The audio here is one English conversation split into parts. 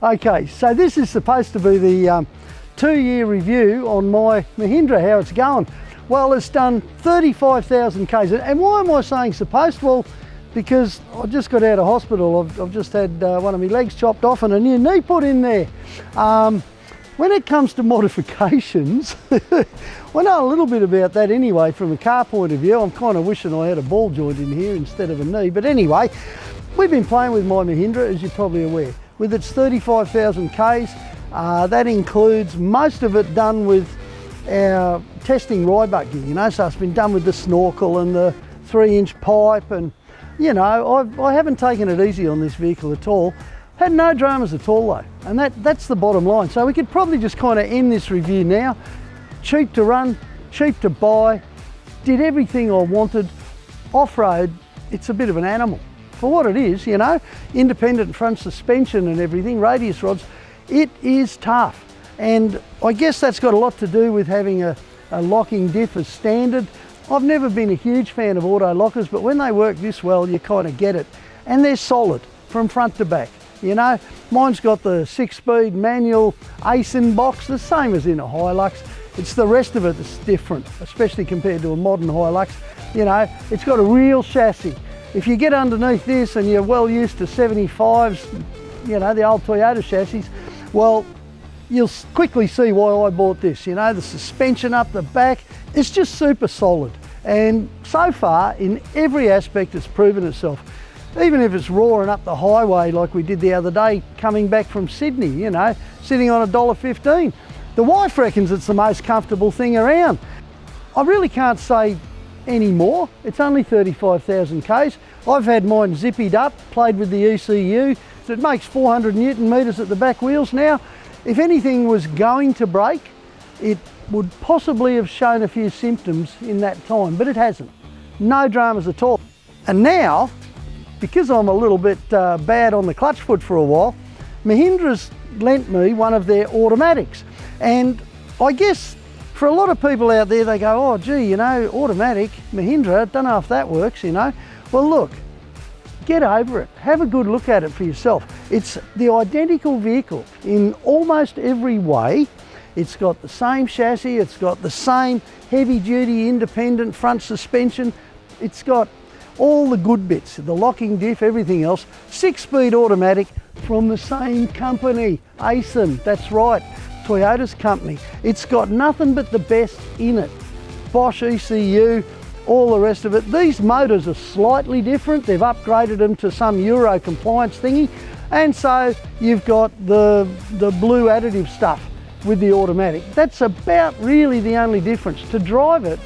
Okay, so this is supposed to be the 2-year review on my Mahindra, how it's going. Well, it's done 35,000 Ks. And why am I saying supposed? Well, because I just got out of hospital. I've just had one of my legs chopped off and a new knee put in there. When it comes to modifications, I know a little bit about that anyway from a car point of view. I'm kind of wishing I had a ball joint in here instead of a knee. But anyway, we've been playing with my Mahindra, as you're probably aware, with its 35,000 Ks. That includes most of it done with our testing Ryebuck gear, you know, so it's been done with the snorkel and the 3-inch pipe, and you know, I haven't taken it easy on this vehicle at all. Had no dramas at all though, and that's the bottom line. So we could probably just kind of end this review now. Cheap to run, cheap to buy, did everything I wanted. Off-road, it's a bit of an animal. For what it is, you know, independent front suspension and everything, radius rods, it is tough. And I guess that's got a lot to do with having a locking diff as standard. I've never been a huge fan of auto lockers, but when they work this well, you kind of get it. And they're solid from front to back. You know, mine's got the 6-speed manual ACEN box, the same as in a Hilux. It's the rest of it that's different, especially compared to a modern Hilux. You know, it's got a real chassis. If you get underneath this and you're well used to 75s, you know, the old Toyota chassis, well, you'll quickly see why I bought this. You know, the suspension up the back, it's just super solid. And so far, in every aspect, it's proven itself. Even if it's roaring up the highway like we did the other day, coming back from Sydney, you know, sitting on $1.15. The wife reckons it's the most comfortable thing around. I really can't say any more. It's only 35,000 Ks. I've had mine zippied up, played with the ECU. So it makes 400 Newton meters at the back wheels now. If anything was going to break, it would possibly have shown a few symptoms in that time, but it hasn't. No dramas at all. And now, because I'm a little bit bad on the clutch foot for a while, Mahindra's lent me one of their automatics. And I guess for a lot of people out there, they go, oh gee, you know, automatic, Mahindra, don't know if that works, you know. Well look, get over it. Have a good look at it for yourself. It's the identical vehicle in almost every way. It's got the same chassis, it's got the same heavy duty independent front suspension. It's got all the good bits, the locking diff, everything else. 6-speed automatic from the same company, ACEN, that's right, Toyota's company. It's got nothing but the best in it. Bosch ECU, all the rest of it. These motors are slightly different. They've upgraded them to some Euro compliance thingy. And so you've got the blue additive stuff with the automatic. That's about really the only difference. To drive it,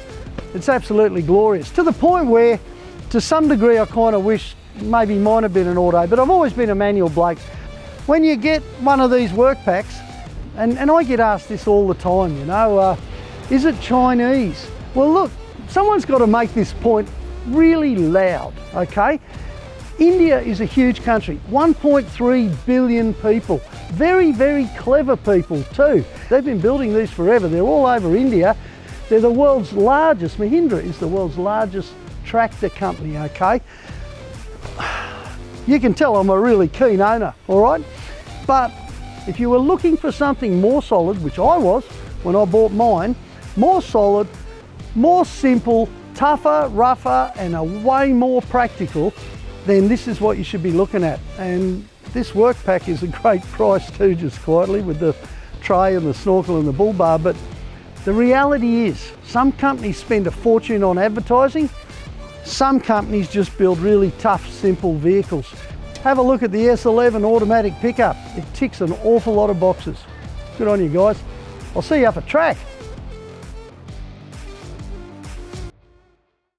it's absolutely glorious. To the point where, to some degree, I kind of wish maybe mine had been an auto, but I've always been a manual bloke. When you get one of these work packs, and I get asked this all the time, you know, is it Chinese? Well look, someone's got to make this point really loud, okay? India is a huge country, 1.3 billion people. Very, very clever people too. They've been building these forever. They're all over India. They're the world's largest, Mahindra is the world's largest tractor company, okay? You can tell I'm a really keen owner, all right? But if you were looking for something more solid, which I was when I bought mine, more solid, more simple, tougher, rougher, and a way more practical, then this is what you should be looking at. And this work pack is a great price too, just quietly, with the tray and the snorkel and the bull bar. But the reality is, some companies spend a fortune on advertising. Some companies just build really tough, simple vehicles. Have a look at the S11 automatic pickup. It ticks an awful lot of boxes. Good on you guys. I'll see you up at track.